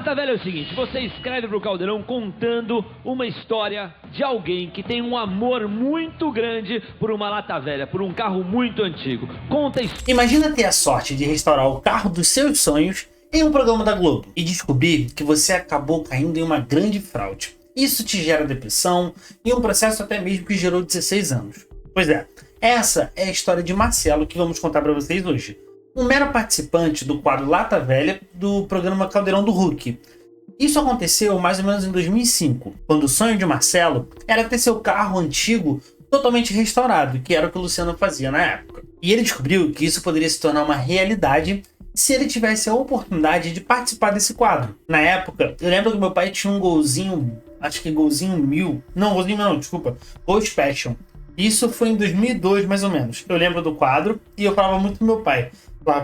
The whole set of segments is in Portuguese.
Lata Velha é o seguinte, você escreve pro Caldeirão contando uma história de alguém que tem um amor muito grande por uma lata velha, por um carro muito antigo. Conta isso. Imagina ter a sorte de restaurar o carro dos seus sonhos em um programa da Globo e descobrir que você acabou caindo em uma grande fraude. Isso te gera depressão e um processo até mesmo que gerou 16 anos. Pois é, essa é a história de Marcelo que vamos contar para vocês hoje. Um mero participante do quadro Lata Velha do programa Caldeirão do Hulk. Isso aconteceu mais ou menos em 2005, quando o sonho de Marcelo era ter seu carro antigo totalmente restaurado, que era o que o Luciano fazia na época. E ele descobriu que isso poderia se tornar uma realidade se ele tivesse a oportunidade de participar desse quadro. Na época, eu lembro que meu pai tinha um golzinho, acho que golzinho 1000, não, golzinho não, desculpa, Gol Passion. Isso foi em 2002 mais ou menos. Eu lembro do quadro e eu falava muito pro meu pai.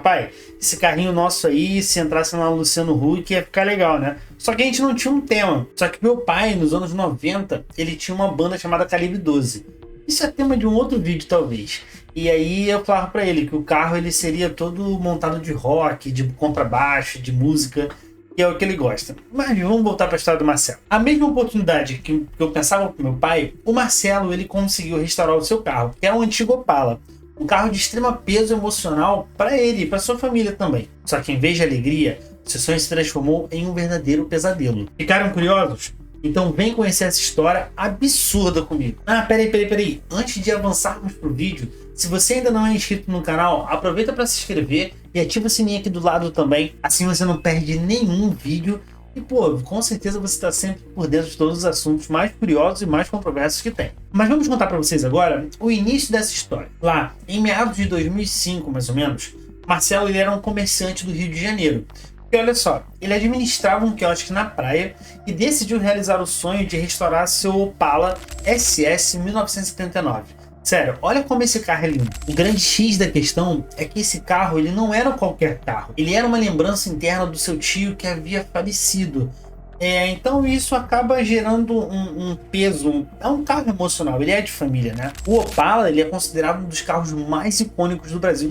Pai, esse carrinho nosso aí, se entrasse lá no Luciano Huck, ia ficar legal, né? Só que a gente não tinha um tema. Só que meu pai, nos anos 90, ele tinha uma banda chamada Calibre 12. Isso é tema de um outro vídeo, talvez. E aí eu falava pra ele que o carro ele seria todo montado de rock, de contrabaixo, de música, que é o que ele gosta. Mas vamos voltar para a história do Marcelo. A mesma oportunidade que eu pensava com meu pai, o Marcelo ele conseguiu restaurar o seu carro, que era um antigo Opala. Um carro de extremo peso emocional para ele e para sua família também. Só que em vez de alegria, seu sonho se transformou em um verdadeiro pesadelo. Ficaram curiosos? Então vem conhecer essa história absurda comigo. Peraí. Antes de avançarmos pro vídeo, se você ainda não é inscrito no canal, aproveita para se inscrever e ativa o sininho aqui do lado também. Assim você não perde nenhum vídeo. E pô, com certeza você está sempre por dentro de todos os assuntos mais curiosos e mais controversos que tem. Mas vamos contar para vocês agora o início dessa história. Lá, em meados de 2005, mais ou menos, Marcelo ele era um comerciante do Rio de Janeiro. E olha só, ele administrava um quiosque na praia e decidiu realizar o sonho de restaurar seu Opala SS 1979. Sério, olha como esse carro é lindo. O grande X da questão é que esse carro ele não era qualquer carro. Ele era uma lembrança interna do seu tio que havia falecido. Então isso acaba gerando um peso. É um carro emocional, ele é de família, né? O Opala ele é considerado um dos carros mais icônicos do Brasil.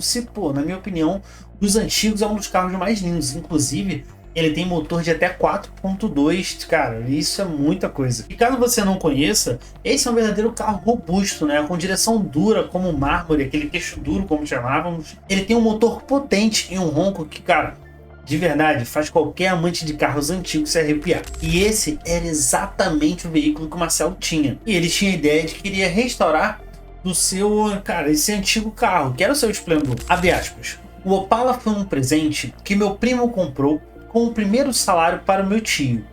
Na minha opinião, dos antigos é um dos carros mais lindos. Inclusive, ele tem motor de até 4.2, cara, isso é muita coisa. E caso você não conheça, esse é um verdadeiro carro robusto, né? Com direção dura como mármore, aquele queixo duro como chamávamos. Ele tem um motor potente e um ronco que, cara, de verdade, faz qualquer amante de carros antigos se arrepiar. E esse era exatamente o veículo que o Marcelo tinha. E ele tinha a ideia de que queria restaurar do seu, esse antigo carro, que era o seu esplendor. Abre aspas. O Opala foi um presente que meu primo comprou com o primeiro salário para o meu tio.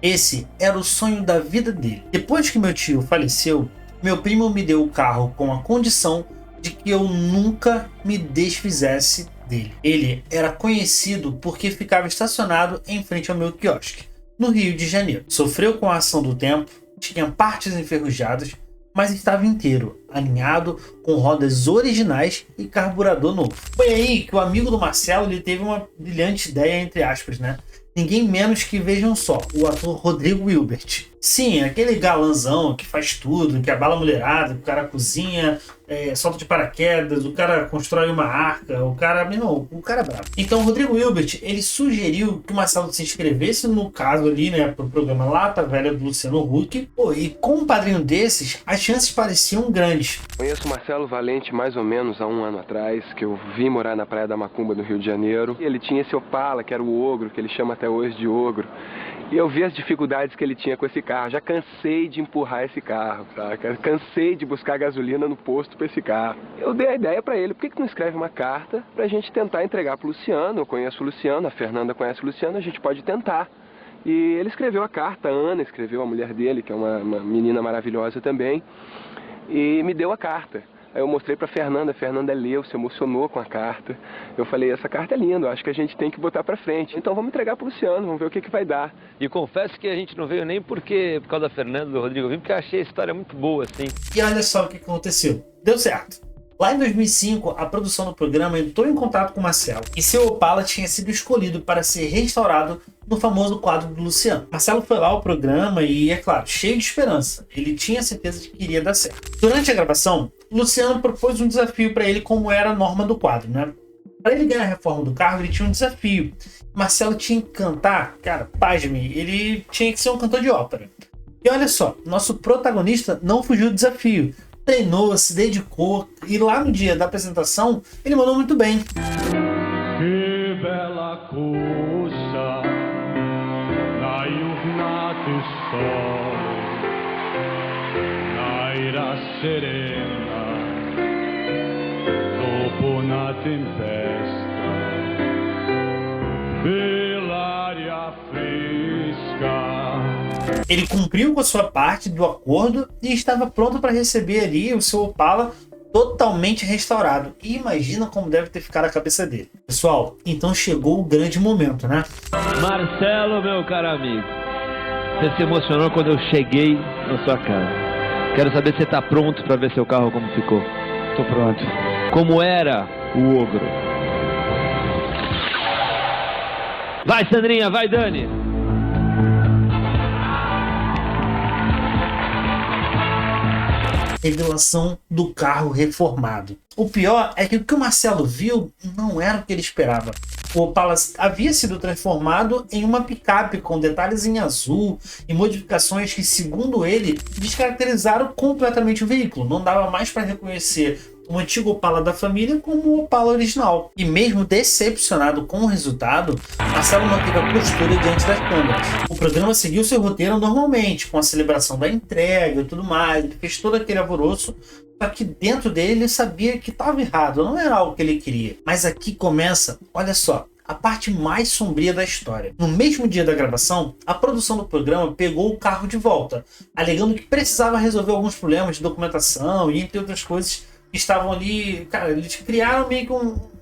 Esse era o sonho da vida dele. Depois que meu tio faleceu, meu primo me deu o carro com a condição de que eu nunca me desfizesse dele. Ele era conhecido porque ficava estacionado em frente ao meu quiosque, no Rio de Janeiro. Sofreu com a ação do tempo, tinha partes enferrujadas, mas estava inteiro, alinhado, com rodas originais e carburador novo. Foi aí que o amigo do Marcelo ele teve uma brilhante ideia, entre aspas, né? Ninguém menos que, vejam só, o ator Rodrigo Hilbert. Sim, aquele galanzão que faz tudo, que abala a mulherada, que o cara cozinha, solta de paraquedas, o cara constrói uma arca, o cara é brabo. Então o Rodrigo Hilbert, ele sugeriu que o Marcelo se inscrevesse no caso ali, né, pro programa Lata Velha do Luciano Huck. E com um padrinho desses, as chances pareciam grandes. Conheço o Marcelo Valente mais ou menos há um ano atrás, que eu vim morar na Praia da Macumba, no Rio de Janeiro. Ele tinha esse Opala, que era o Ogro, que ele chama até hoje de Ogro. E eu vi as dificuldades que ele tinha com esse carro. Já cansei de empurrar esse carro, tá? Cansei de buscar gasolina no posto para esse carro. Eu dei a ideia para ele, por que não escreve uma carta pra gente tentar entregar pro Luciano? Eu conheço o Luciano, a Fernanda conhece o Luciano, a gente pode tentar. E ele escreveu a carta, a Ana escreveu, a mulher dele, que é uma menina maravilhosa também, e me deu a carta. Aí eu mostrei pra Fernanda, a Fernanda leu, se emocionou com a carta. Eu falei, essa carta é linda, eu acho que a gente tem que botar pra frente. Então vamos entregar pro Luciano, vamos ver o que vai dar. E confesso que a gente não veio nem por causa da Fernanda, do Rodrigo, eu vim porque eu achei a história muito boa, assim. E olha só o que aconteceu. Deu certo. Lá em 2005, a produção do programa entrou em contato com o Marcelo e seu Opala tinha sido escolhido para ser restaurado no famoso quadro do Luciano. Marcelo foi lá ao programa e, é claro, cheio de esperança. Ele tinha certeza de que iria dar certo. Durante a gravação, Luciano propôs um desafio para ele como era a norma do quadro, né? Para ele ganhar a reforma do carro, ele tinha um desafio. Marcelo tinha que cantar, cara, pasme, ele tinha que ser um cantor de ópera. E olha só, nosso protagonista não fugiu do desafio. Treinou, se dedicou e lá no dia da apresentação ele mandou muito bem. Que bela coisa na giornata sole, na ira serena, dopo una tempesta, dell'aria fresca. Ele cumpriu com a sua parte do acordo e estava pronto para receber ali o seu Opala totalmente restaurado. E imagina como deve ter ficado a cabeça dele. Pessoal, então chegou o grande momento, né? Marcelo, meu caro amigo, você se emocionou quando eu cheguei na sua casa. Quero saber se você está pronto para ver seu carro como ficou. Tô pronto. Como era o ogro? Vai, Sandrinha, vai, Dani. Revelação do carro reformado. O pior é que o que o Marcelo viu não era o que ele esperava. O Opala havia sido transformado em uma picape com detalhes em azul e modificações que, segundo ele, descaracterizaram completamente o veículo. Não dava mais para reconhecer o antigo Opala da família como o Opala original. E mesmo decepcionado com o resultado, Marcelo manteve a postura diante das câmeras. O programa seguiu seu roteiro normalmente, com a celebração da entrega e tudo mais. Ele fez todo aquele alvoroço, só que dentro dele ele sabia que estava errado, não era algo que ele queria. Mas aqui começa, olha só, a parte mais sombria da história. No mesmo dia da gravação, a produção do programa pegou o carro de volta, alegando que precisava resolver alguns problemas de documentação e entre outras coisas que estavam ali. Cara, eles criaram meio que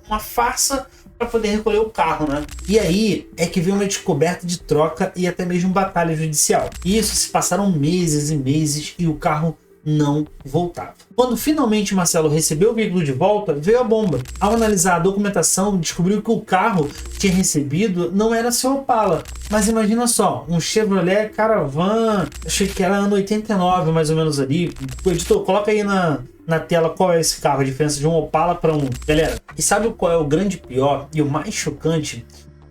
uma farsa para poder recolher o carro, né? E aí é que veio uma descoberta de troca e até mesmo batalha judicial. E isso se passaram meses e meses e o carro não voltava. Quando finalmente Marcelo recebeu o veículo de volta, veio a bomba. Ao analisar a documentação, descobriu que o carro que tinha recebido não era seu Opala. Mas imagina só, um Chevrolet Caravan, achei que era ano 89 mais ou menos ali. O editor, coloca aí na tela qual é esse carro, a diferença de um Opala para um. Galera, e sabe qual é o grande pior e o mais chocante?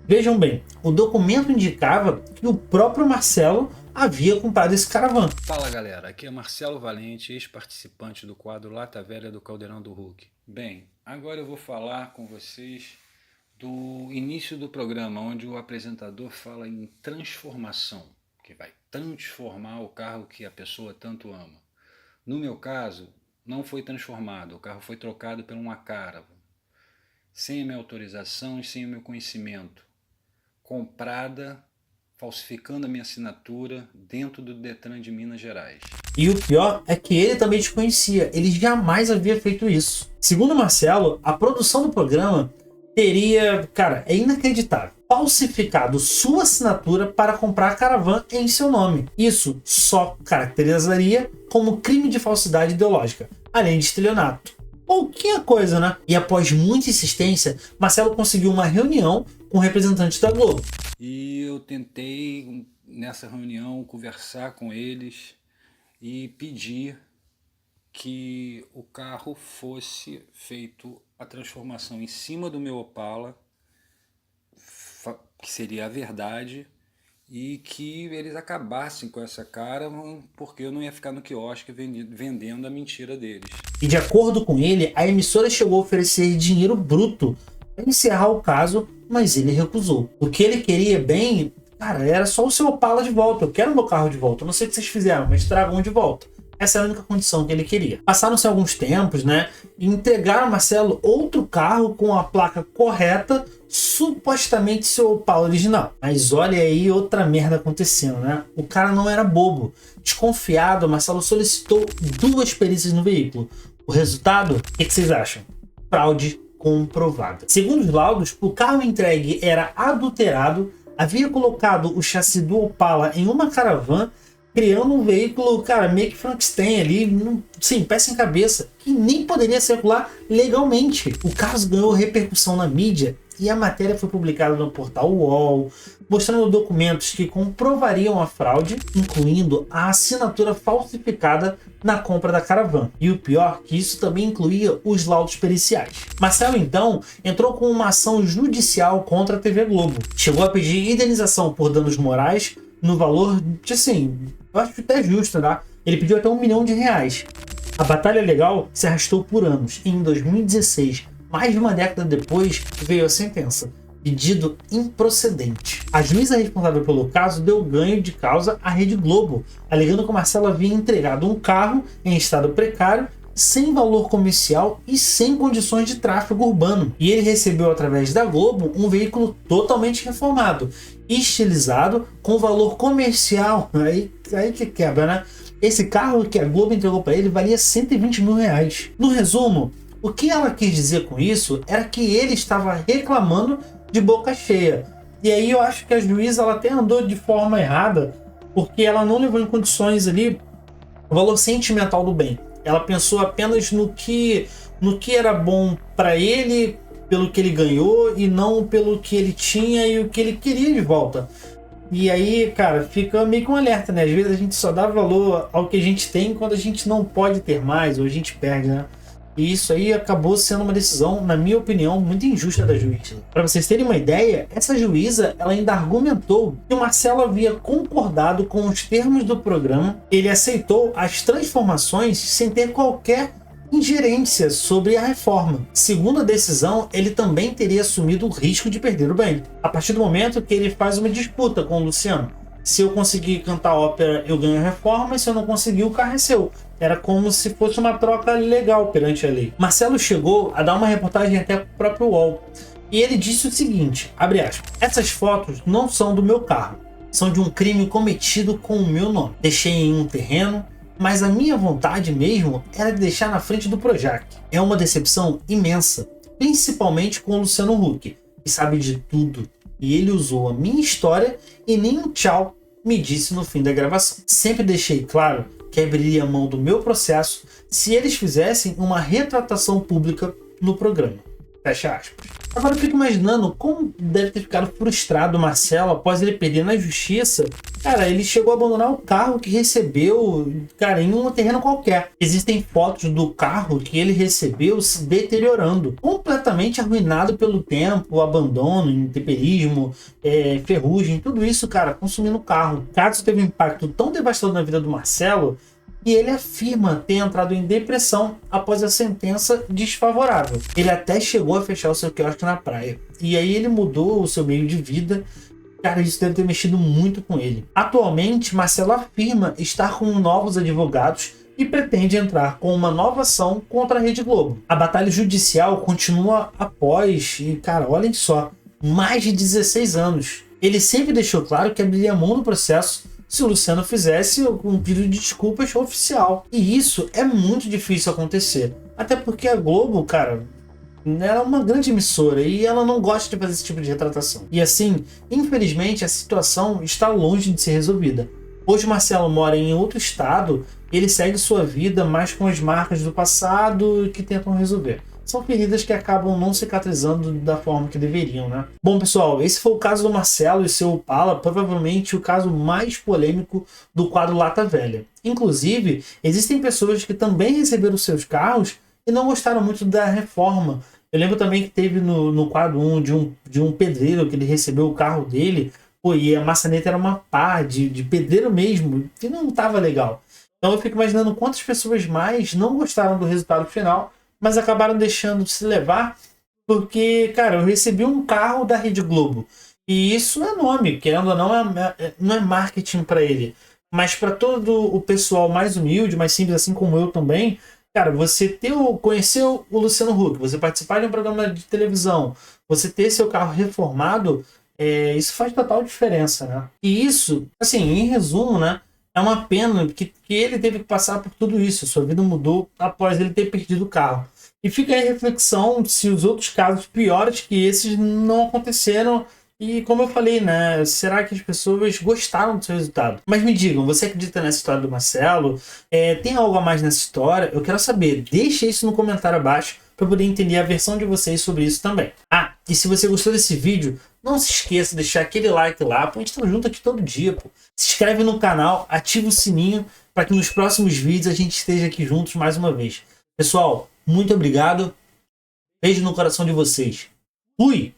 Vejam bem, o documento indicava que o próprio Marcelo havia comprado esse Caravan. Fala galera, aqui é Marcelo Valente, ex-participante do quadro Lata Velha do Caldeirão do Hulk. Bem, agora eu vou falar com vocês do início do programa, onde o apresentador fala em transformação, que vai transformar o carro que a pessoa tanto ama. No meu caso, não foi transformado, o carro foi trocado por uma Caravan, sem a minha autorização e sem o meu conhecimento, comprada, falsificando a minha assinatura dentro do Detran de Minas Gerais. E o pior é que ele também desconhecia, ele jamais havia feito isso. Segundo Marcelo, a produção do programa teria, cara, é inacreditável, falsificado sua assinatura para comprar a Caravan em seu nome. Isso só caracterizaria como crime de falsidade ideológica, além de estelionato. Pouquinha coisa, né? E após muita insistência, Marcelo conseguiu uma reunião com representantes da Globo. E eu tentei, nessa reunião, conversar com eles e pedir que o carro fosse feito a transformação em cima do meu Opala, que seria a verdade, e que eles acabassem com essa cara, porque eu não ia ficar no quiosque vendendo a mentira deles. E de acordo com ele, a emissora chegou a oferecer dinheiro bruto para encerrar o caso, mas ele recusou. O que ele queria bem, cara, era só o seu Opala de volta. Eu quero meu carro de volta. Eu não sei o que vocês fizeram, mas tragam de volta. Essa é a única condição que ele queria. Passaram-se alguns tempos, né? E entregaram a Marcelo outro carro com a placa correta, supostamente seu Opala original. Mas olha aí outra merda acontecendo, né? O cara não era bobo. Desconfiado, Marcelo solicitou 2 perícias no veículo. O resultado, o que vocês acham? Fraude comprovada. Segundo os laudos, o carro entregue era adulterado, havia colocado o chassi do Opala em uma Caravan, criando um veículo, cara, meio que Frankenstein ali, sim, pé sem cabeça, que nem poderia circular legalmente. O caso ganhou repercussão na mídia e a matéria foi publicada no portal UOL, mostrando documentos que comprovariam a fraude, incluindo a assinatura falsificada na compra da caravana. E o pior, que isso também incluía os laudos periciais. Marcelo, então, entrou com uma ação judicial contra a TV Globo. Chegou a pedir indenização por danos morais no valor de, assim, eu acho até justo, tá? Ele pediu até R$1 milhão. A batalha legal se arrastou por anos e em 2016, mais de uma década depois, veio a sentença. Pedido improcedente. A juíza responsável pelo caso deu ganho de causa à Rede Globo, alegando que o Marcelo havia entregado um carro em estado precário, sem valor comercial e sem condições de tráfego urbano. E ele recebeu através da Globo um veículo totalmente reformado, estilizado, com valor comercial. Aí que quebra, né? Esse carro que a Globo entregou para ele valia R$120 mil. No resumo, o que ela quis dizer com isso era que ele estava reclamando de boca cheia. E aí eu acho que a juíza ela até andou de forma errada, porque ela não levou em condições ali o valor sentimental do bem. Ela pensou apenas no que era bom para ele, pelo que ele ganhou, e não pelo que ele tinha e o que ele queria de volta. E aí, cara, fica meio que um alerta, né? Às vezes a gente só dá valor ao que a gente tem quando a gente não pode ter mais, ou a gente perde, né? E isso aí acabou sendo uma decisão, na minha opinião, muito injusta da juíza. Para vocês terem uma ideia, essa juíza ela ainda argumentou que o Marcelo havia concordado com os termos do programa, ele aceitou as transformações sem ter qualquer ingerência sobre a reforma. Segundo a decisão, ele também teria assumido o risco de perder o bem. A partir do momento que ele faz uma disputa com o Luciano. Se eu conseguir cantar ópera, eu ganho a reforma, e se eu não conseguir, o carro é seu. Era como se fosse uma troca legal perante a lei. Marcelo chegou a dar uma reportagem até para o próprio UOL. E ele disse o seguinte, abre aspas, essas fotos não são do meu carro. São de um crime cometido com o meu nome. Deixei em um terreno, mas a minha vontade mesmo era de deixar na frente do Projac. É uma decepção imensa, principalmente com o Luciano Huck, que sabe de tudo. E ele usou a minha história e nem um tchau me disse no fim da gravação. Sempre deixei claro que abriria mão do meu processo se eles fizessem uma retratação pública no programa. Fecha aspas. Agora eu fico imaginando como deve ter ficado frustrado o Marcelo após ele perder na justiça. Cara, ele chegou a abandonar o carro que recebeu, cara, em um terreno qualquer. Existem fotos do carro que ele recebeu se deteriorando, completamente arruinado pelo tempo, abandono, intemperismo, ferrugem, tudo isso, cara, consumindo o carro. O caso teve um impacto tão devastador na vida do Marcelo e ele afirma ter entrado em depressão após a sentença desfavorável. Ele até chegou a fechar o seu quiosque na praia. E aí ele mudou o seu meio de vida. Cara, isso deve ter mexido muito com ele. Atualmente, Marcelo afirma estar com novos advogados e pretende entrar com uma nova ação contra a Rede Globo. A batalha judicial continua após, e cara, olhem só, mais de 16 anos. Ele sempre deixou claro que abriria mão do processo se o Luciano fizesse um pedido de desculpas oficial. E isso é muito difícil acontecer. Até porque a Globo, cara, ela é uma grande emissora e ela não gosta de fazer esse tipo de retratação. E assim, infelizmente, a situação está longe de ser resolvida. Hoje Marcelo mora em outro estado e ele segue sua vida mais com as marcas do passado que tentam resolver. São feridas que acabam não cicatrizando da forma que deveriam, né? Bom, pessoal, esse foi o caso do Marcelo e seu Opala, provavelmente o caso mais polêmico do quadro Lata Velha. Inclusive, existem pessoas que também receberam seus carros e não gostaram muito da reforma. Eu lembro também que teve no quadro 1 de um pedreiro que ele recebeu o carro dele, pô, e a maçaneta era uma pá de pedreiro mesmo, que não estava legal. Então eu fico imaginando quantas pessoas mais não gostaram do resultado final, mas acabaram deixando de se levar, porque, cara, eu recebi um carro da Rede Globo. E isso é nome, querendo ou não, não é marketing para ele. Mas para todo o pessoal mais humilde, mais simples, assim como eu também, cara, você conhecer o Luciano Huck, você participar de um programa de televisão, você ter seu carro reformado, isso faz total diferença, né? E isso, assim, em resumo, né? É uma pena que ele teve que passar por tudo isso. Sua vida mudou após ele ter perdido o carro. E fica aí a reflexão se os outros casos piores que esses não aconteceram. E como eu falei, né? Será que as pessoas gostaram do seu resultado? Mas me digam, você acredita nessa história do Marcelo? Tem algo a mais nessa história? Eu quero saber. Deixa isso no comentário abaixo para poder entender a versão de vocês sobre isso também. Ah, e se você gostou desse vídeo, não se esqueça de deixar aquele like lá, pô, a gente tá junto aqui todo dia, pô. Se inscreve no canal, ativa o sininho para que nos próximos vídeos a gente esteja aqui juntos mais uma vez. Pessoal, muito obrigado. Beijo no coração de vocês. Fui!